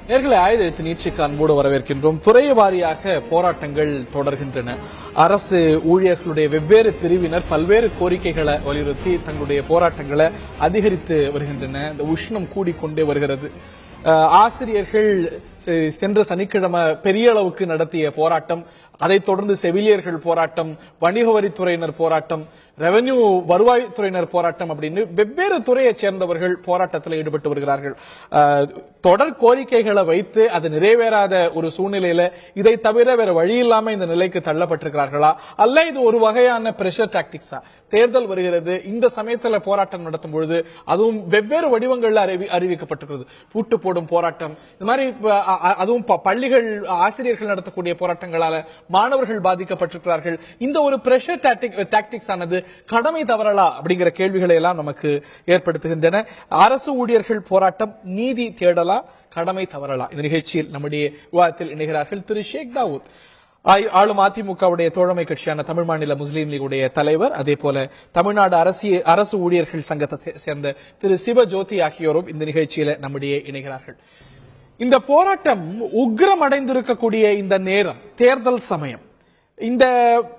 நேர்களை ஆயுத நீட்சிக்கு அன்போடு வரவேற்கின்றோம். துறை வாரியாக போராட்டங்கள் தொடர்கின்றன. அரசு ஊழியர்களுடைய வெவ்வேறு பிரிவினர் பல்வேறு கோரிக்கைகளை வலியுறுத்தி தங்களுடைய போராட்டங்களை அதிகரித்து வருகின்றன. இந்த உஷ்ணம் கூடிக்கொண்டே வருகிறது. ஆசிரியர்கள் சென்ற சனிக்கிழமை பெரிய அளவுக்கு நடத்திய போராட்டம், அதைத் தொடர்ந்து செவிலியர்கள் போராட்டம், வணிக வரித்துறையினர் போராட்டம், ரெவென்யூ வருவாய்த்துறையினர் போராட்டம் அப்படின்னு வெவ்வேறு துறையைச் சேர்ந்தவர்கள் போராட்டத்தில் ஈடுபட்டு வருகிறார்கள். தொடர் கோரிக்கைகளை வைத்து அது நிறைவேறாத ஒரு சூழ்நிலையில இதை தவிர வேற வழி இல்லாம இந்த நிலைக்கு தள்ளப்பட்டிருக்கிறார்களா, அல்ல இது ஒரு வகையான பிரஷர் டாக்டிக்ஸா? தேர்தல் வருகிறது, இந்த சமயத்தில் போராட்டம் நடத்தும் பொழுது அதுவும் வெவ்வேறு வடிவங்கள்ல அறிவிக்கப்பட்டிருக்கிறது. பூட்டு போடும் போராட்டம், இந்த மாதிரி அதுவும் பள்ளிகள் ஆசிரியர்கள் நடத்தக்கூடிய போராட்டங்களால மாணவர்கள் பாதிக்கப்பட்டிருக்கிறார்கள். இந்த ஒரு பிரஷர் டாக்டிக்ஸ் ஆனது கடமை தவறலா அப்படிங்கிற கேள்விகளை எல்லாம் நமக்கு ஏற்படுத்துகின்றன. அரசு ஊழியர்கள் போராட்டம் நீதி தேடலா, கடமை தவறலா? இந்த நிகழ்ச்சியில் நம்முடைய விவாதத்தில் இணைகிறார்கள் திரு ஷேக் தாவூத், ஆளும் அதிமுகவுடைய தோழமை கட்சியான தமிழ் மாநில முஸ்லீம் லீகுடைய தலைவர், அதே போல தமிழ்நாடு அரசு ஊழியர்கள் சங்கத்தை சேர்ந்த திரு சிவஜோதி ஆகியோரும் இந்த நிகழ்ச்சியில நம்முடைய இணைகிறார்கள். இந்த போராட்டம் உக்ரம் அடைந்திருக்கக்கூடிய இந்த நேரம், தேர்தல் சமயம், இந்த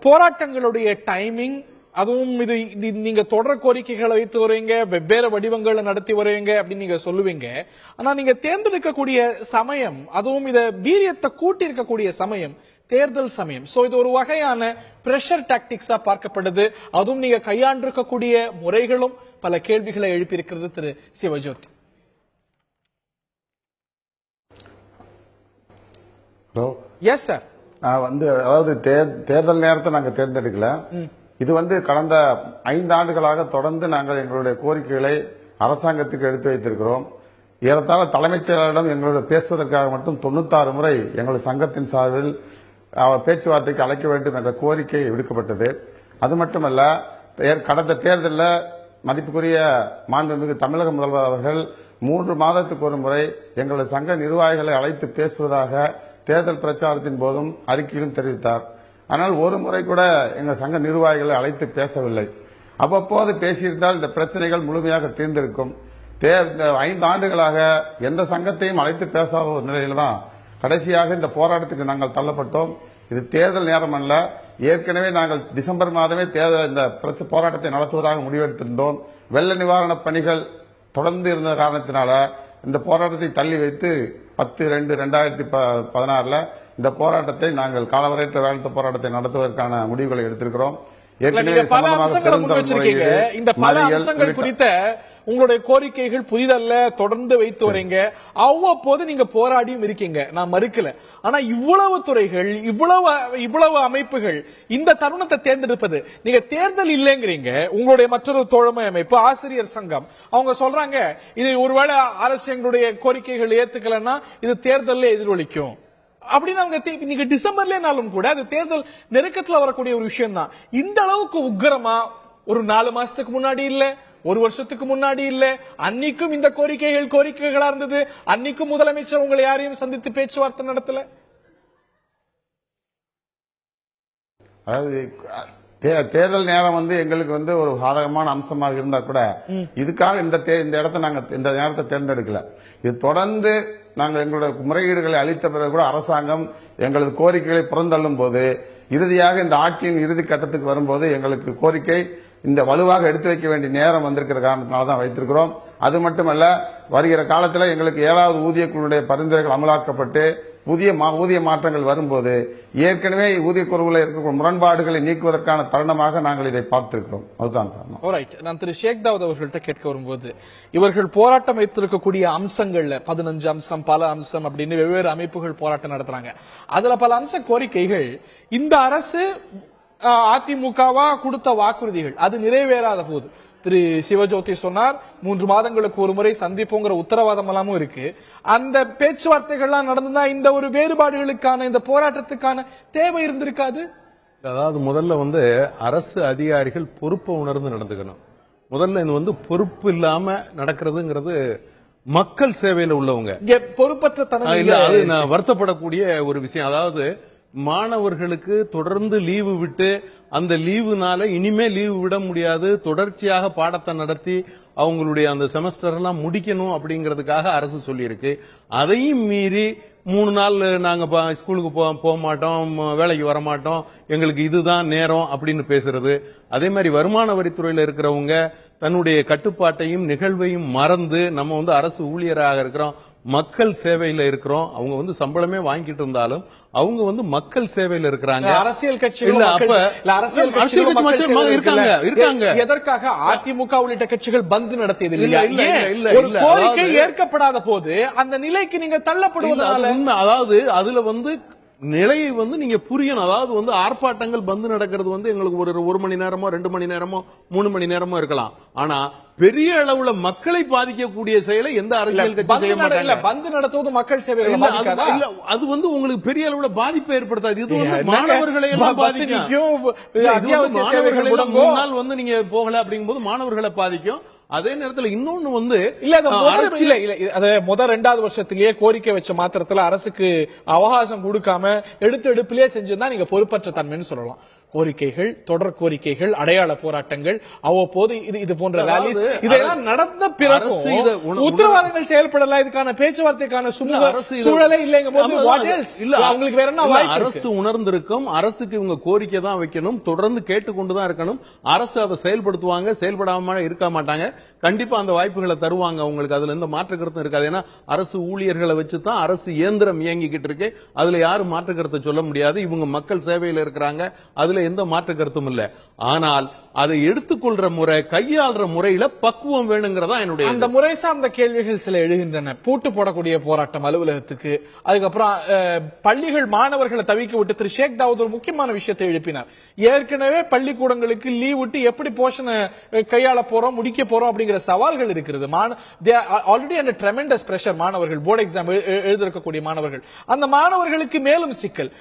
போராட்டங்களுடைய டைமிங், அதுவும் இது நீங்க தொடர் கோரிக்கைகளை வைத்து வருவீங்க, வெவ்வேறு வடிவங்களை நடத்தி வருவீங்க அப்படின்னு நீங்க சொல்லுவீங்க. ஆனா நீங்க தேர்ந்தெடுக்கக்கூடிய சமயம், அதுவும் இத வீரியத்தை கூட்டி இருக்கக்கூடிய சமயம் தேர்தல் சமயம். சோ இது ஒரு வகையான பிரஷர் டாக்டிக்ஸா பார்க்கப்படுது. அதுவும் நீங்க கையாண்டிருக்கக்கூடிய முறைகளும் பல கேள்விகளை எழுப்பியிருக்கிறது. திரு சிவஜோதி. Yes sir. அதாவது தேர்தல் நேரத்தை நாங்க தேர்ந்தெடுக்கல. இது கடந்த 5 ஆண்டுகளாக தொடர்ந்து நாங்கள் எங்களுடைய கோரிக்கைகளை அரசாங்கத்துக்கு எடுத்து வைத்திருக்கிறோம். ஏறத்தாழ தலைமைச் செயலரிடம் எங்களுடைய பேசுவதற்காக மட்டும் 96 முறை எங்களுடைய சங்கத்தின் சார்பில் பேச்சுவார்த்தைக்கு அழைக்க வேண்டும் என்ற கோரிக்கை விடுக்கப்பட்டது. அது மட்டுமல்ல, கடந்த தேர்தலில் மதிப்புக்குரிய மாண்புமிகு தமிழக முதல்வர் அவர்கள் 3 மாதத்துக்கு ஒரு முறை எங்களுடைய சங்க நிர்வாகிகளை அழைத்து பேசுவதாக தேர்தல் பிரச்சாரத்தின் போதும் அறிக்கையிலும் தெரிவித்தார். ஆனால் ஒரு முறை கூட எங்கள் சங்க நிர்வாகிகளை அழைத்து பேசவில்லை. அவ்வப்போது பேசியிருந்தால் இந்த பிரச்சனைகள் முழுமையாக தீர்ந்திருக்கும். 5 ஆண்டுகளாக எந்த சங்கத்தையும் அழைத்து பேசாத ஒரு நிலையில தான் கடைசியாக இந்த போராட்டத்துக்கு நாங்கள் தள்ளப்பட்டோம். இது தேர்தல் நேரம் அல்ல. ஏற்கனவே நாங்கள் டிசம்பர் மாதமே இந்த போராட்டத்தை நடத்துவதாக முடிவெடுத்திருந்தோம். வெள்ள நிவாரணப் பணிகள் தொடர்ந்து இருந்த காரணத்தினால இந்த போராட்டத்தை தள்ளி வைத்து 10/2/2016 இந்த போராட்டத்தை நாங்கள் காலவரையற்ற வேலை போராட்டத்தை நடத்துவதற்கான முடிவுகளை எடுத்திருக்கிறோம். இந்த பல அம்சங்கள் குறித்த உங்களுடைய கோரிக்கைகள் புதிதல்ல, தொடர்ந்து வைத்து வரீங்க. அவ்வப்போது நீங்க போராடியும் இருக்கீங்க, நான் மறுக்கல. ஆனா இவ்வளவு துறைகள், இவ்வளவு அமைப்புகள் இந்த தருணத்தை தேர்ந்தெடுப்பது, நீங்க தேர்தல் இல்லைங்கிறீங்க. உங்களுடைய மற்றொரு தோழமை அமைப்பு ஆசிரியர் சங்கம் அவங்க சொல்றாங்க, இது ஒருவேளை அரசு எங்களுடைய கோரிக்கைகள் ஏத்துக்கலன்னா இது தேர்தலில் எதிரொலிக்கும் அப்படின்னு. நீங்க டிசம்பர்லனாலும் கூட அது தேர்தல் நெருக்கத்தில் வரக்கூடிய ஒரு விஷயம் தான். இந்த அளவுக்கு உக்கிரமா ஒரு 4 மாசத்துக்கு முன்னாடி இல்ல, ஒரு வருஷத்துக்கு முன்னாடி இல்ல, அன்னைக்கும் இந்த கோரிக்கைகளா இருந்தது. அன்னைக்கும் முதலமைச்சர் உங்களை யாரையும் சந்தித்து பேச்சுவார்த்தை நடத்தல. அதாவது தேர்தல் நேரம் எங்களுக்கு ஒரு சாதகமான அம்சமாக இருந்தா கூட இதுக்காக இந்த இடத்தை நாங்க இந்த நேரத்தை தேர்ந்தெடுக்கல. இது தொடர்ந்து நாங்கள் எங்களுடைய முறையீடுகளை அளித்த பிறகு கூட அரசாங்கம் எங்களது கோரிக்கைகளை புறந்தள்ளும் போது, இறுதியாக இந்த ஆட்சியின் இறுதி கட்டத்துக்கு வரும்போது எங்களுக்கு கோரிக்கை இந்த வலுவாக எடுத்து வைக்க வேண்டிய நேரம் வந்திருக்கிற காரணத்தினால்தான் வைத்திருக்கிறோம். அது மட்டுமல்ல, வருகிற காலத்தில் எங்களுக்கு 7வது ஊதியக்குழுடைய பரிந்துரைகள் அமலாக்கப்பட்டு புதிய ஊதிய மாற்றங்கள் வரும்போது ஏற்கனவே ஊதிய குழுவில் இருக்கிற முரண்பாடுகளை நீக்குவதற்கான தருணமாக நாங்கள் இதை பார்த்திருக்கிறோம். அதுதான் காரணம். நான் திரு ஷேக் தாவூத் அவர்கள்ட்ட கேட்க வரும்போது, இவர்கள் போராட்டம் வைத்திருக்கக்கூடிய அம்சங்கள்ல 15 அம்சம், பல அம்சம் அப்படின்னு வெவ்வேறு அமைப்புகள் போராட்டம் நடத்துறாங்க. அதுல பல அம்ச கோரிக்கைகள் இந்த அரசு அதிமுகவா கொடுத்த வாக்குறுதிகள் அது நிறைவேறாத போது, திரு சிவஜோதி சொன்னார் 3 மாதங்களுக்கு ஒரு முறை சந்திப்போங்கிற உத்தரவாதம் எல்லாமும் இருக்கு. அந்த பேச்சுவார்த்தைகள்லாம் நடந்தா இந்த ஒரு வேறுபாடுகளுக்கான, இந்த போராட்டத்துக்கான தேவை இருந்திருக்காது. அதாவது முதல்ல அரசு அதிகாரிகள் பொறுப்பை உணர்ந்து நடந்துக்கணும். முதல்ல இது பொறுப்பு இல்லாம நடக்கிறதுங்கிறது மக்கள் சேவையில உள்ளவங்க. பொறுப்பற்ற தன்மை அது நான் வருத்தப்படக்கூடிய ஒரு விஷயம். அதாவது மாணவர்களுக்கு தொடர்ந்து லீவு விட்டு அந்த லீவுனால இனிமே லீவு விட முடியாது, தொடர்ச்சியாக பாடத்தை நடத்தி அவங்களுடைய அந்த செமஸ்டர் எல்லாம் முடிக்கணும் அப்படிங்கிறதுக்காக அரசு சொல்லியிருக்கு. அதையும் மீறி 3 நாள் நாங்க ஸ்கூலுக்கு போக மாட்டோம், வேலைக்கு வர மாட்டோம், எங்களுக்கு இதுதான் நேரம் அப்படின்னு பேசுறது. அதே மாதிரி வருமான வரித்துறையில இருக்கிறவங்க தன்னுடைய கட்டுப்பாட்டையும் நிகழ்வையும் மறந்து நம்ம அரசு ஊழியராக இருக்கிறோம், மக்கள் சேவையில இருக்கிறோம், அவங்க சம்பளமே வாங்கிட்டு இருந்தாலும் அவங்க மக்கள் சேவையில இருக்கிறாங்க. அரசியல் கட்சிகள் இருக்காங்க. எதற்காக அதிமுக உள்ளிட்ட கட்சிகள் பந்து நடத்தியது இல்லையா? ஒரு கோரிக்கை ஏற்கப்படாத போது அந்த நிலைக்கு நீங்க தள்ளப்படுவதால அதாவது அதுல நிலையை நீங்க புரியணும். அதாவது ஆர்ப்பாட்டங்கள் பந்து நடக்கிறது எங்களுக்கு ஒரு மணி நேரமோ 2 மணி நேரமோ 3 மணி நேரமோ இருக்கலாம். ஆனா பெரிய அளவுல மக்களை பாதிக்கக்கூடிய செயலை எந்த அரசியல் கட்சி செய்ய மாட்டாங்க. பந்து நடத்துவது மக்கள் சேவை அது உங்களுக்கு பெரிய அளவுல பாதிப்பை ஏற்படுத்தாது. இது மாணவர்களை எல்லாம் பாதிக்கும். மாணவர்களை 3 நாள் நீங்க போகல அப்படிங்கும்போது மாணவர்களை பாதிக்கும். அதே நேரத்தில் இன்னொன்னு முதல் 2வது வருஷத்திலேயே கோரிக்கை வச்ச மாத்திரத்துல அரசுக்கு அவகாசம் கொடுக்காம எடுப்பிலேயே செஞ்சிருந்தா நீங்க பொறுப்பற்ற தன்மைன்னு சொல்லலாம். கோரிக்கைகள், தொடர் கோரிக்கைகள், அடையாள போராட்டங்கள், அவ்வப்போது இது போன்ற ரேலிஸ் இதெல்லாம் நடந்த பிறகு உத்தரவாதங்கள் செயல்படலாம். இதுக்கான பேச்சுவார்த்தைக்கான சூழலே இல்லைங்க போது அவங்களுக்கு வேற என்ன அரசு உணர்ந்திருக்கும். அரசுக்கு இவங்க கோரிக்கை தான் வைக்கணும், தொடர்ந்து கேட்டுக்கொண்டுதான் இருக்கணும். அரசு அதை செயல்படுத்துவாங்க, செயல்படாம இருக்க மாட்டாங்க. கண்டிப்பா அந்த வாய்ப்புகளை தருவாங்க உங்களுக்கு. அதுல எந்த மாற்று கருத்தும் இருக்காது. ஏன்னா அரசு ஊழியர்களை வச்சுதான் அரசு இயந்திரம் இயங்கிக்கிட்டு இருக்கு. அதுல யாரும் மாற்று கருத்தை சொல்ல முடியாது. இவங்க மக்கள் சேவையில் இருக்கிறாங்க, அதுல எந்த மாற்று கருத்தும் இல்ல. ஆனால் அதை எடுத்துக்கொள்ற முறை, கையாளுற முறையில பக்குவம் வேணுங்கிறதா என்னுடைய. அந்த முறை சார்ந்த கேள்விகள் சில எழுகின்றன. பூட்டு போடக்கூடிய போராட்டம் அலுவலகத்துக்கு, அதுக்கப்புறம் பள்ளிகள் மாணவர்களை தவிக்க விட்டு திரு ஷேக் தாவூத் ஒரு முக்கியமான விஷயத்தை எழுப்பினார். ஏற்கனவே பள்ளிக்கூடங்களுக்கு லீவ் விட்டு எப்படி போஷனை கையாள போறோம், முடிக்க போறோம் அப்படிங்கிற சவால்கள் இருக்கிறது. ஆல்ரெடி அந்த ட்ரெமெண்டஸ் பிரஷர் மாணவர்கள், போர்டு எக்ஸாம் எழுதிருக்கக்கூடிய மாணவர்கள், அந்த மாணவர்களுக்கு மேலும் சிக்கல்.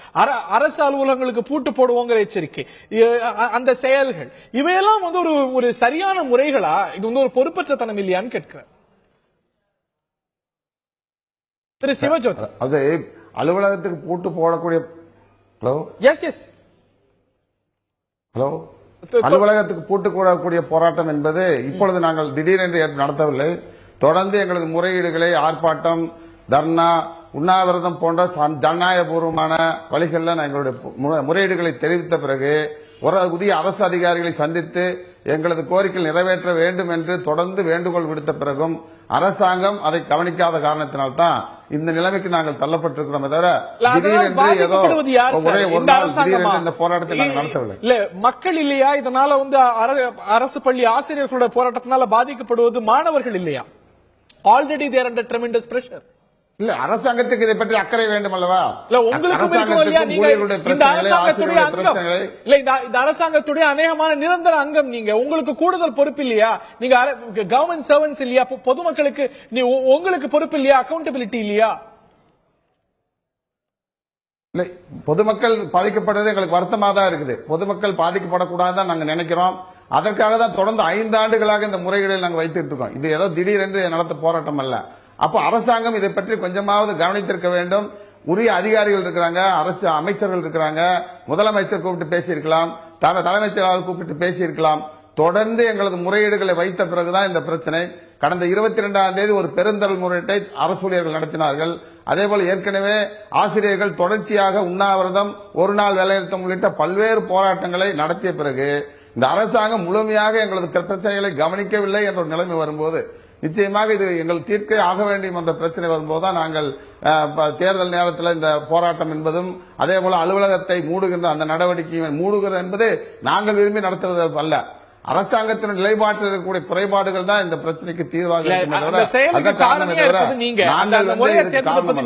அரசு அலுவலகங்களுக்கு பூட்டு போடுவோங்கிற எச்சரிக்கை, அந்த செயல்கள் இவையெல்லாம் ஒரு சரியான முறைகளா? இது ஒரு பொறுப்பற்ற தனம் இல்லையான்னு கேட்கிறேன் திரு சிவஜோதி. அது அலுவலகத்துக்கு பூட்டு போடக்கூடிய அலுவலகத்துக்கு பூட்டு போடக்கூடிய போராட்டம் என்பது இப்பொழுது நாங்கள் திடீரென்று நடத்தவில்லை. தொடர்ந்து எங்களது முறையீடுகளை, ஆர்ப்பாட்டம், தர்ணா, உண்ணாவிரதம் போன்ற ஜனநாயகபூர்வமான வழிகளில் எங்களுடைய முறையீடுகளை தெரிவித்த பிறகு உரிய அரசு அதிகாரிகளை சந்தித்து எங்களது கோரிக்கை நிறைவேற்ற வேண்டும் என்று தொடர்ந்து வேண்டுகோள் விடுத்த பிறகும் அரசாங்கம் அதை கவனிக்காத காரணத்தினால்தான் இந்த நிலைமைக்கு நாங்கள் தள்ளப்பட்டிருக்கிறோம். தவிர திடீரென்று ஏதோ ஒரு நாள் திடீரென்று இந்த போராட்டத்தை நாங்கள் நடத்தவில்லை. இல்ல, மக்கள் இல்லையா இதனால அரசு பள்ளி ஆசிரியர்களோட போராட்டத்தினால பாதிக்கப்படுவது மாணவர்கள் இல்லையா? Already there under tremendous pressure. இல்ல, அரசாங்கத்துக்கு இதை பற்றி அக்கறை வேண்டும் அல்லவா? இந்த அரசாங்கத்துடைய அநேகமான நிரந்தர அங்கம் நீங்க, உங்களுக்கு கூடுதல் பொறுப்பு இல்லையா? நீங்க கவர்மெண்ட் சர்வன்ஸ் இல்லையா? பொதுமக்களுக்கு உங்களுக்கு பொறுப்பு இல்லையா? அக்கௌண்டபிலிட்டி இல்லையா? இல்லை, பொதுமக்கள் பாதிக்கப்படுறது எங்களுக்கு வருத்தமா தான் இருக்குது. பொதுமக்கள் பாதிக்கப்படக்கூடாதுதான் நாங்க நினைக்கிறோம். அதற்காக தான் தொடர்ந்து 5 ஆண்டுகளாக இந்த முறைகளை நாங்கள் வைத்துட்டு இருக்கோம். இது ஏதோ திடீரென்று நடத்த போராட்டம் அல்ல. அப்ப அரசாங்கம் இதை பற்றி கொஞ்சமாவது கவனித்திருக்க வேண்டும். உரிய அதிகாரிகள் இருக்கிறாங்க, அரசு அமைச்சர்கள் இருக்கிறாங்க, முதலமைச்சர் கூப்பிட்டு பேசியிருக்கலாம், தலைமைச் செயலாளர் கூப்பிட்டு பேசியிருக்கலாம். தொடர்ந்து எங்களது முறையீடுகளை வைத்த பிறகுதான் இந்த பிரச்சனை. கடந்த 22ஆம் தேதி ஒரு பெருந்தரல் முறையீட்டை அரசு ஊழியர்கள் நடத்தினார்கள். அதேபோல ஏற்கனவே ஆசிரியர்கள் தொடர்ச்சியாக உண்ணாவிரதம், ஒரு நாள் வேலைநிறுத்தம் உள்ளிட்ட பல்வேறு போராட்டங்களை நடத்திய பிறகு இந்த அரசாங்கம் முழுமையாக எங்களது பிரச்சனைகளை கவனிக்கவில்லை என்ற ஒரு நிலைமை வரும்போது நிச்சயமாக இது எங்கள் தீர்க்கே ஆக வேண்டும் என்ற பிரச்சனை வரும்போதுதான் நாங்கள் தேர்தல் நேரத்தில் இந்த போராட்டம் என்பதும் அதே போல அலுவலகத்தை மூடுகின்ற அந்த நடவடிக்கை மூடுகிறது என்பது நாங்கள் விரும்பி நடத்துவது அல்ல. அரசாங்கத்தின் நிலைப்பாட்டில் இருக்கக்கூடிய குறைபாடுகள் தான் இந்த பிரச்சனைக்கு தீர்வாக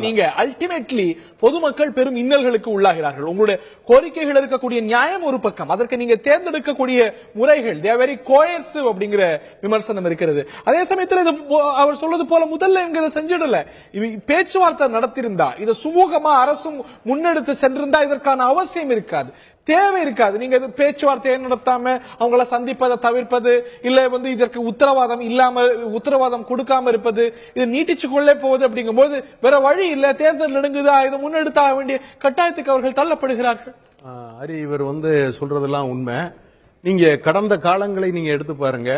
நீங்க அல்டிமேட்லி பொதுமக்கள் பெரும் இன்னல்களுக்கு உள்ளாகிறார்கள். உங்களுடைய கோரிக்கைகள் இருக்கக்கூடிய நியாயம் ஒரு பக்கம், அதற்கு நீங்க தேர்ந்தெடுக்கக்கூடிய முறைகள் தே ஆர் வெரி கோயர்சிவ் அப்படிங்கிற விமர்சனம் இருக்கிறது. அதே சமயத்தில் அவர் சொல்றது போல முதல்ல இங்க செஞ்சிடல, பேச்சுவார்த்தை நடத்திருந்தா, இதை சுமூகமா அரசும் முன்னெடுத்து சென்றிருந்தா இதற்கான அவசியம் இருக்காது. தேவை இருக்காது. நீங்க பேச்சுவார்த்தையை நடத்தாம அவங்கள சந்திப்பதை தவிர்ப்பது, இல்ல இதற்கு உத்தரவாதம் கொடுக்காம இருப்பது, இது நீட்டிச்சு கொள்ளே போகுது. அப்படிங்கும்போது வேற வழி இல்ல, தேர்தல் நெடுங்குதா, இதை முன்னெடுத்தாக வேண்டிய கட்டாயத்துக்கு அவர்கள் தள்ளப்படுகிறார்கள். ஹரி, இவர் சொல்றதெல்லாம் உண்மை. நீங்க கடந்த காலங்களை நீங்க எடுத்து பாருங்க.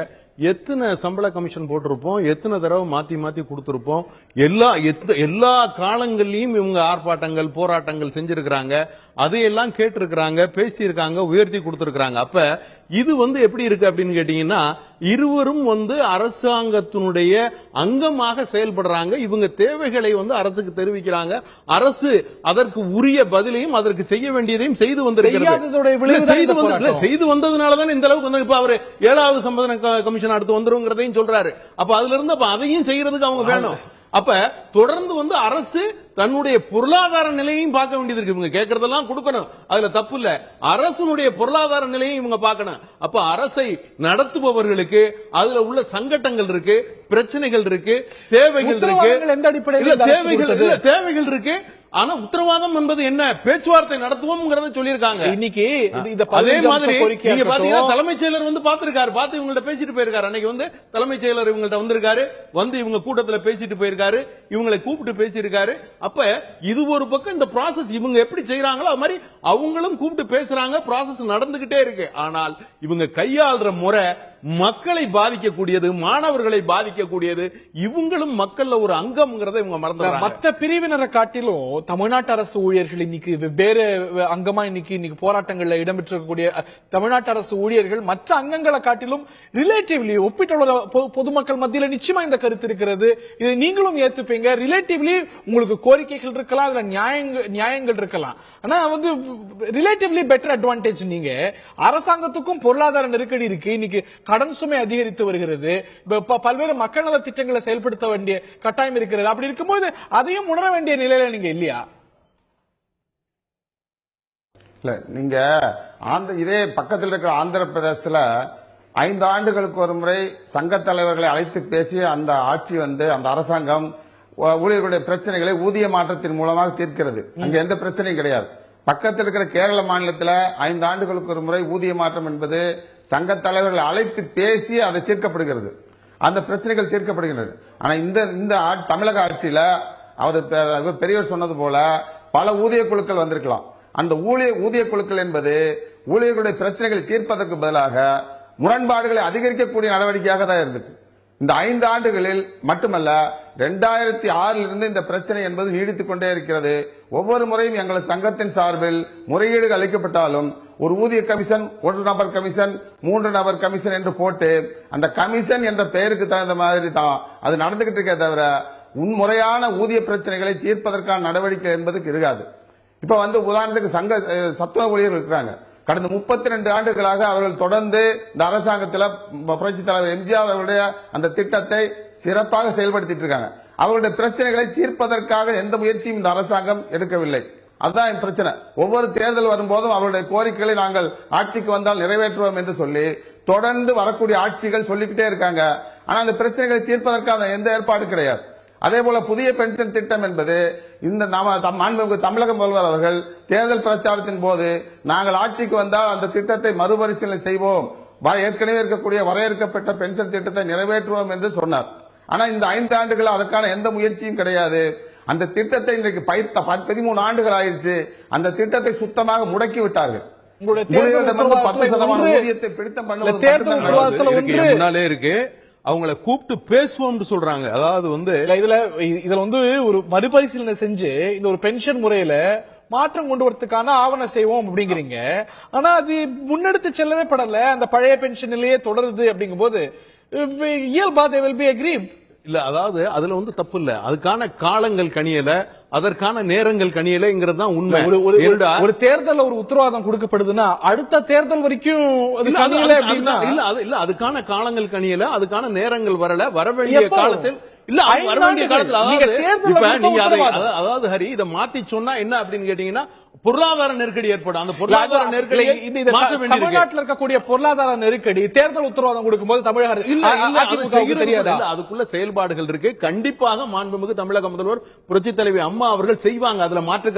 எத்தனை சம்பள கமிஷன் போட்டிருப்போம், எத்தனை தடவை மாத்தி மாத்தி கொடுத்திருப்போம். எல்லா காலங்கள்லயும் இவங்க ஆர்ப்பாட்டங்கள் போராட்டங்கள் செஞ்சிருக்கிறாங்க, அதையெல்லாம் கேட்டிருக்கிறாங்க, பேசியிருக்காங்க, உயர்த்தி கொடுத்திருக்கிறாங்க. அப்ப இது எப்படி இருக்கு அப்படின்னு கேட்டீங்கன்னா, இருவரும் அரசாங்கத்தினுடைய அங்கமாக செயல்படுறாங்க. இவங்க தேவைகளை அரசுக்கு தெரிவிக்கிறாங்க. அரசு அதற்கு உரிய பதிலையும் அதற்கு செய்ய வேண்டியதையும் செய்து வந்திருக்கிறது. செய்து வந்ததுனாலதான் இந்த அளவுக்கு இப்ப அவர் 7வது சம்பள கமிஷன் அடுத்து வந்துருங்கிறதையும் சொல்றாரு. அப்ப அதுல இருந்து அதையும் செய்யறதுக்கு அவங்க வேணும். அப்ப தொடர்ந்து அரசு தன்னுடைய பொருளாதார நிலையையும் பார்க்க வேண்டியது இருக்கு. இவங்க கேட்கறதெல்லாம் கொடுக்கணும், அதுல தப்பு இல்ல. அரசுடைய பொருளாதார நிலையை இவங்க பார்க்கணும். அப்ப அரசை நடத்துபவர்களுக்கு அதுல உள்ள சங்கடங்கள் இருக்கு, பிரச்சனைகள் இருக்கு, தேவைகள் இருக்கு. எந்த அடிப்படையில் தேவைகள் இருக்கு. ஆனா உத்தரவாதம் என்பது என்ன? பேச்சுவார்த்தை நடத்துவோம் சொல்லியிருக்காங்க. இன்னைக்கு அதே மாதிரி நீங்க பாத்தீங்கன்னா தலைமைச் செயலர் பார்த்திருக்காரு, பார்த்து இவங்கள்ட்ட பேசிட்டு போயிருக்காரு. அன்னைக்கு தலைமைச் செயலர் இவங்கள்ட்ட வந்திருக்காரு, இவங்க கூட்டத்துல பேசிட்டு போயிருக்காரு, இவங்களை கூப்பிட்டு பேசியிருக்காரு. அப்ப இது ஒரு பக்கம் இந்த ப்ராசஸ் இவங்க எப்படி செய்யறாங்களோ அது மாதிரி அவங்களும் கூப்பிட்டு பேசுறாங்க. ப்ராசஸ் நடந்துகிட்டே இருக்கு. ஆனால் இவங்க கையாளுற முறை மக்களை பாதிக்கக்கூடியது, மாணவர்களை பாதிக்கக்கூடியது. இவங்களும் மக்கள்ல ஒரு அங்கம்ங்கிறத இவங்க மறந்துடுறாங்க. மற்ற பிரிவினரை காட்டிலும் தமிழ்நாட்டு அரசு ஊழியர்கள் இன்னைக்கு வெவ்வேறு அங்கமா இன்னைக்கு போராட்டங்கள்ல இடம்பெற்றிருக்கக்கூடிய தமிழ்நாட்டு அரசு ஊழியர்கள் மற்ற அங்கங்களை காட்டிலும் ரிலேட்டிவ்லி ஒப்பிட்டுள்ள பொதுமக்கள் மத்தியில் நிச்சயமா இந்த கருத்து இருக்கிறது. இதை நீங்களும் ஏத்துப்பீங்க. ரிலேட்டிவ்லி உங்களுக்கு கோரிக்கைகள் இருக்கலாம், அதுல நியாயங்கள் இருக்கலாம். ஆனா ரிலேட்டிவ்லி பெட்டர் அட்வான்டேஜ். நீங்க அரசாங்கத்துக்கும் பொருளாதார நெருக்கடி இருக்கு, இன்னைக்கு கடன் சுமை அதிகரித்து வருகிறது, பல்வேறு மக்கள் நல திட்டங்களை செயல்படுத்த வேண்டிய கட்டாயம் இருக்கிறது. அப்படி இருக்கும்போது அதையும் உணர வேண்டிய நிலையில நீங்க இல்லையா? இல்ல, நீங்க இதே பக்கத்தில் இருக்கிற ஆந்திர பிரதேசத்துல 5 ஆண்டுகளுக்கு ஒரு முறை சங்க தலைவர்களை அழைத்து பேசிய அந்த ஆட்சி அந்த அரசாங்கம் ஊழியர்களுடைய பிரச்சனைகளை ஊதிய மாற்றத்தின் மூலமாக தீர்க்கிறது. அங்க எந்த பிரச்சனையும் கிடையாது. பக்கத்தில் இருக்கிற கேரள மாநிலத்தில் 5 ஆண்டுகளுக்கு ஒரு முறை ஊதிய மாற்றம் என்பது சங்க தலைவர்களை அழைத்து பேசி அதை தீர்க்கப்படுகிறது, அந்த பிரச்சனைகள் தீர்க்கப்படுகின்றன. ஆனா இந்த தமிழக ஆட்சியில அவர் பெரியவர் சொன்னது போல பல ஊதிய குழுக்கள் வந்திருக்கலாம். அந்த ஊதிய குழுக்கள் என்பது ஊழியர்களுடைய பிரச்சனைகளை தீர்ப்பதற்கு பதிலாக முரண்பாடுகளை அதிகரிக்கக்கூடிய நடவடிக்கையாக தான் இருந்தது. இந்த 5 ஆண்டுகளில் மட்டுமல்ல, 2006 இருந்து இந்த பிரச்சனை என்பது நீடித்துக் கொண்டே இருக்கிறது. ஒவ்வொரு முறையும் எங்கள் சங்கத்தின் சார்பில் முறையீடுகள் அளிக்கப்பட்டாலும் ஒரு ஊதிய கமிஷன், 1 நபர் கமிஷன், 3 நபர் கமிஷன் என்று போட்டு அந்த கமிஷன் என்ற பெயருக்கு தகுந்த மாதிரி தான் அது நடந்துகிட்டு இருக்கே தவிர உண்முறையான ஊதிய பிரச்சனைகளை தீர்ப்பதற்கான நடவடிக்கை என்பதுக்கு இருக்காது. இப்ப உதாரணத்துக்கு சத்துணவு ஊழியர்கள் இருக்கிறாங்க. கடந்த 32 ஆண்டுகளாக அவர்கள் தொடர்ந்து இந்த அரசாங்கத்தில் புரட்சித் தலைவர் எம்ஜிஆர் அவர்களுடைய அந்த திட்டத்தை சிறப்பாக செயல்படுத்திட்டு இருக்காங்க. அவர்களுடைய பிரச்சனைகளை தீர்ப்பதற்காக எந்த முயற்சியும் இந்த அரசாங்கம் எடுக்கவில்லை. அதுதான் பிரச்சனை. ஒவ்வொரு தேர்தல் வரும்போதும் அவருடைய கோரிக்கைகளை நாங்கள் ஆட்சிக்கு வந்தால் நிறைவேற்றுவோம் என்று சொல்லி தொடர்ந்து வரக்கூடிய ஆட்சிகள் சொல்லிக்கிட்டே இருக்காங்க. ஆனா அந்த பிரச்சனைகளை தீர்ப்பதற்கான எந்த ஏற்பாடு கிடையாது. அதே போல புதிய பென்ஷன் திட்டம் என்பது இந்த தமிழக முதல்வர் அவர்கள் தேர்தல் பிரச்சாரத்தின் போது நாங்கள் ஆட்சிக்கு வந்தால் அந்த திட்டத்தை மறுபரிசீலனை செய்வோம், ஏற்கனவே இருக்கக்கூடிய வரையறுக்கப்பட்ட பென்ஷன் திட்டத்தை நிறைவேற்றுவோம் என்று சொன்னார். ஆனா இந்த 5 ஆண்டுகள் அதற்கான எந்த முயற்சியும் கிடையாது. அந்த திட்டத்தை இன்றைக்கு 13 ஆண்டுகள் ஆயிடுச்சு. அந்த திட்டத்தை சுத்தமாக முடக்கி விட்டார்கள். ஊதியத்தை பிடித்தம் பண்ணுவது முன்னாலே இருக்கு. அவங்களை கூப்பிட்டு பேசுவோம் சொல்றாங்க. அதாவது இதுல ஒரு மறுபரிசீலனை செஞ்சு இந்த ஒரு பென்ஷன் முறையில மாற்றம் கொண்டு வரதுக்கான ஆவணம் செய்வோம் அப்படிங்கிறீங்க. ஆனா அது முன்னெடுத்து செல்லவே படல. அந்த பழைய பென்ஷனிலேயே தொடருது. அப்படிங்கும் போது இயல்பா they will be aggrieved. இல்ல, அதாவது அதுல தப்பு இல்ல. அதுக்கான காலங்கள் கணியல, அதற்கான நேரங்கள் கணியலங்கிறது தான் உண்மை. ஒரு தேர்தல் ஒரு உத்தரவாதம் கொடுக்கப்படுதுன்னா அடுத்த தேர்தல் வரைக்கும் இல்ல அதுக்கான காலங்கள் கணியல, அதுக்கான நேரங்கள் வரல. வர வேண்டிய காலத்தில் இல்ல வர வேண்டிய காலத்துல அதாவது ஹரி இதை மாத்தி சொன்னா என்ன அப்படின்னு கேட்டீங்கன்னா பொருளாதார நெருக்கடி ஏற்படும். அந்த பொருளாதார நெருக்கடி தமிழ்நாட்டில் இருக்கக்கூடிய பொருளாதார நெருக்கடி தேர்தல் உத்தரவாதம் கொடுக்கும்போது தமிழக தெரியாது. அதுக்குள்ள செயல்பாடுகள் இருக்கு. கண்டிப்பாக மாண்புமிகு தமிழக முதல்வர் புரட்சி தலைவி அம்மா அவர்கள் செய்வாங்க. அதுல மாற்று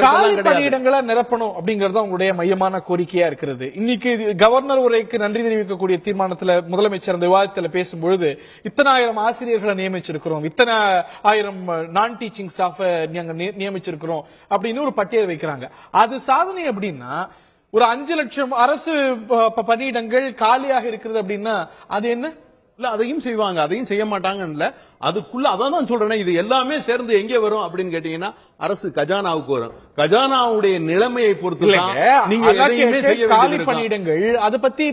இடங்களை நிரப்பணும் அப்படிங்கறது அவங்களுடைய மையமான கோரிக்கையா இருக்கிறது. இன்னைக்கு கவர்னர் உரைக்கு நன்றி தெரிவிக்கக்கூடிய தீர்மானத்தில் முதலமைச்சர் அந்த விவாதத்தில் பேசும்பொழுது இத்தனை ஆயிரம் ஆசிரியர்களை நியமிச்சிருக்கிறோம், இத்தனை ஆயிரம் நான் டீச்சிங் ஸ்டாஃப் நியமிச்சிருக்கிறோம் அப்படின்னு ஒரு பட்டியல் வைக்கிறாங்க. அது சாதனை அப்படின்னா ஒரு 5 லட்சம் அரசு பணியிடங்கள் காலியாக இருக்கிறது அப்படின்னா அது என்ன? இல்ல அதையும் செய்வாங்க, அதையும் செய்ய மாட்டாங்க. அதுக்குள்ள அதான் சொல்றேன், இது எல்லாமே சேர்ந்து எங்கே வரும் அப்படின்னு கேட்டீங்கன்னா அரசு கஜானாவுக்கு வரும். கஜானாவுடைய நிலைமையை பொறுத்து நீங்க காலி பணியிடங்கள் அதை பத்தி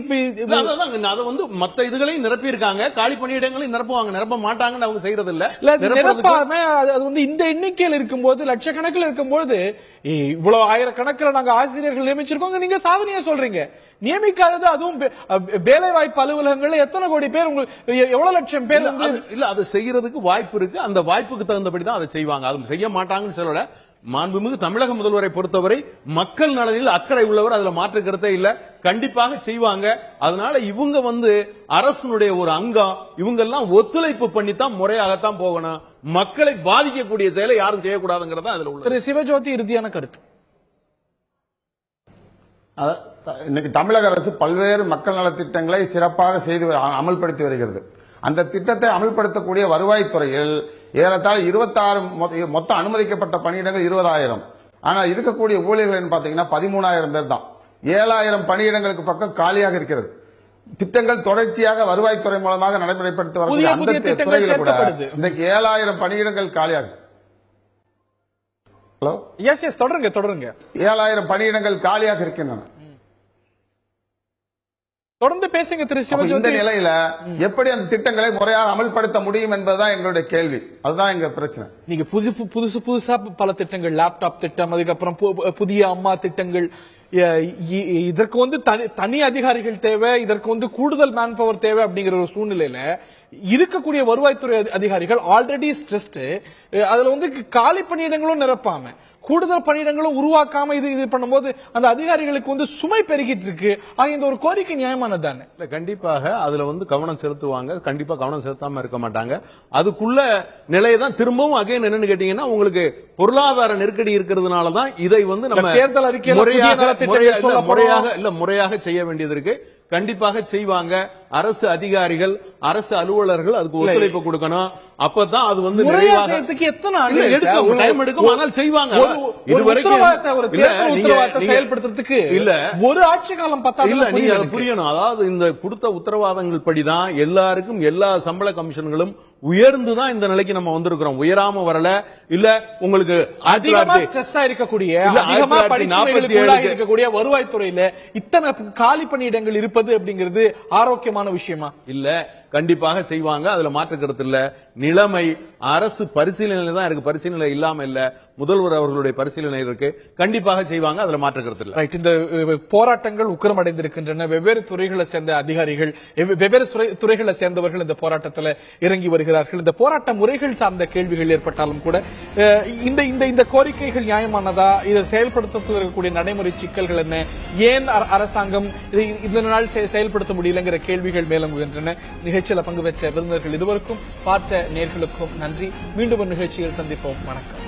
அதை வந்து மத்த இதுகளையும் நிரப்பி இருக்காங்க, காலி பணியிடங்களையும் நிரப்புவாங்க. நிரப்ப மாட்டாங்கன்னு அவங்க செய்யறது இல்ல. அது வந்து இந்த எண்ணிக்கையில் இருக்கும்போது லட்சக்கணக்கில் இருக்கும்போது இவ்வளவு ஆயிரக்கணக்கில் நாங்க ஆசிரியர்கள் நியமிச்சிருக்கோம், நீங்க சாதனையா சொல்றீங்க. நியமிக்காதது அதுவும் வேலை வாய்ப்பு அலுவலகங்கள் எத்தனை கோடி பேர், உங்களுக்கு எவ்வளவு லட்சம் பேர் இல்ல அதை செய்யறதுக்கு வாய்ப்பு இருக்கு. அந்த வாய்ப்புக்கு தகுந்தபடிதான் அதை செய்வாங்க. அது செய்ய மாட்டாங்கன்னு சொல்லல. மாண்புமிகு தமிழக முதல்வரை பொறுத்தவரை மக்கள் நலனில் அக்கறை உள்ளவர், அதுல மாற்று கருத்தே இல்ல. கண்டிப்பாக செய்வாங்க. அதனால இவங்க வந்து அரசனுடைய ஒரு அங்கம், இவங்க எல்லாம் ஒத்துழைப்பு பண்ணித்தான் முறையாகத்தான் போகணும். மக்களை பாதிக்கக்கூடிய செயலை யாரும் செய்யக்கூடாதுங்கிறதா அதுல உள்ள. சிவஜோதி இறுதியான கருத்து. இன்னைக்கு தமிழக அரசு பல்வேறு மக்கள் நலத்திட்டங்களை சிறப்பாக செய்து அமல்படுத்தி வருகிறது. அந்த திட்டத்தை அமல்படுத்தக்கூடிய வருவாய்த்துறையில் ஏறத்தாழ 26 மொத்தம் அனுமதிக்கப்பட்ட பணியிடங்கள் 20,000. ஆனா இருக்கக்கூடிய ஊழியர்கள் பாத்தீங்கன்னா 13,000 பேர் தான். 7,000 பணியிடங்களுக்கு பக்கம் காலியாக இருக்கிறது. திட்டங்கள் தொடர்ச்சியாக வருவாய்த்துறை மூலமாக நடைமுறைப்படுத்தி வரக்கூடிய அந்த துறையில கூட இன்றைக்கு 7,000 பணியிடங்கள் காலியாகும். Hello, S தொடருங்க. 7,000 பணியிடங்கள் காலியாக இருக்கின்றன. தொடர்ந்து பேசுங்க திரு சிவஜோதி. இந்த நிலையில எப்படி அந்த திட்டங்களை முறையாக அமல்படுத்த முடியும் என்பதுதான் எங்களுடைய கேள்வி. அதுதான் எங்க பிரச்சனை. நீங்க புதுசா பல திட்டங்கள், லேப்டாப் திட்டம், அதுக்கப்புறம் புதிய அம்மா திட்டங்கள், இதற்கு வந்து தனி அதிகாரிகள் தேவை, இதற்கு வந்து கூடுதல் மேன் பவர் தேவை அப்படிங்கிற ஒரு சூழ்நிலையில இருக்கக்கூடிய வருவாய்த்துறை அதிகாரிகள் ஆல்ரெடி ஸ்ட்ரெஸ்ட். அதுல வந்து காலி பணியிடங்களும் நிரப்பாம கூடுதல் பணியிடங்களும் உருவாக்காம இது பண்ணும்போது அந்த அதிகாரிகளுக்கு வந்து சுமை பெருகிட்டு இருக்கு. இந்த ஒரு கோரிக்கை நியாயமானதானே? கண்டிப்பாக அதுல வந்து கவனம் செலுத்துவாங்க. கண்டிப்பா கவனம் செலுத்தாம இருக்க மாட்டாங்க. அதுக்குள்ள நிலையதான் திரும்பவும் அகைன் என்னன்னு கேட்டீங்கன்னா உங்களுக்கு பொருளாதார நெருக்கடி இருக்கிறதுனாலதான் இதை வந்து நம்ம தேர்தல் அறிக்கையில் முறையாக செய்ய வேண்டியது இருக்கு. கண்டிப்பாக செய்வாங்க. அரசு அதிகாரிகள், அரசு அலுவலர்கள் அதுக்கு ஒத்துழைப்பு கொடுக்கணும். அப்பதான் அது வந்து செய்வாங்க. செயல்படுத்துறதுக்கு இல்ல ஒரு ஆட்சி காலம் பத்தாது. நீங்க அதை புரியணும். அதாவது இந்த கொடுத்த உத்தரவாதங்கள் படிதான் எல்லாருக்கும் எல்லா சம்பள கமிஷன்களும் உயர்ந்துதான் இந்த நிலைக்கு நம்ம வந்திருக்கிறோம். உயராம வரல. இல்ல உங்களுக்கு அதிகமா ஸ்ட்ரெஸ்ஸா இருக்கக்கூடிய, அதிகமா இருக்கக்கூடிய வருவாய்த்துறையில இத்தனை காலி பணியிடங்கள் இருப்பது அப்படிங்கிறது ஆரோக்கியமான விஷயமா? இல்ல, கண்டிப்பாக செய்வாங்க. அதுல மாற்று கருத்து இல்ல. நிலைமை அரசு பரிசீலனை தான் இருக்கு, பரிசீலனை இல்லாம இல்ல. முதல்வர் அவர்களுடைய பரிசீலனை இருக்கு. கண்டிப்பாக செய்வாங்க. அதுல மாற்று கருத்து இல்ல. இந்த போராட்டங்கள் உக்கிரமடைந்திருக்கின்றன. வெவ்வேறு துறைகளை சேர்ந்த அதிகாரிகள், வெவ்வேறு துறைகளை சேர்ந்தவர்கள் இந்த போராட்டத்தில் இறங்கி வருகிறார்கள். இந்த போராட்ட முறைகள் சார்ந்த கேள்விகள் ஏற்பட்டாலும் கூட இந்த கோரிக்கைகள் நியாயமானதா? இதை செயல்படுத்தக்கூடிய நடைமுறை சிக்கல்கள் என்ன? ஏன் அரசாங்கம் இதனால் செயல்படுத்த முடியலங்கிற கேள்விகள் மேலங்குகின்றன. நிகழ்ச்சியில் பங்கு பெற்ற விருந்தினர்கள் இதுவரைக்கும் பார்த்த நேயர்களுக்கும் நன்றி. மீண்டும் ஒரு நிகழ்ச்சியில் சந்திப்போம். வணக்கம்.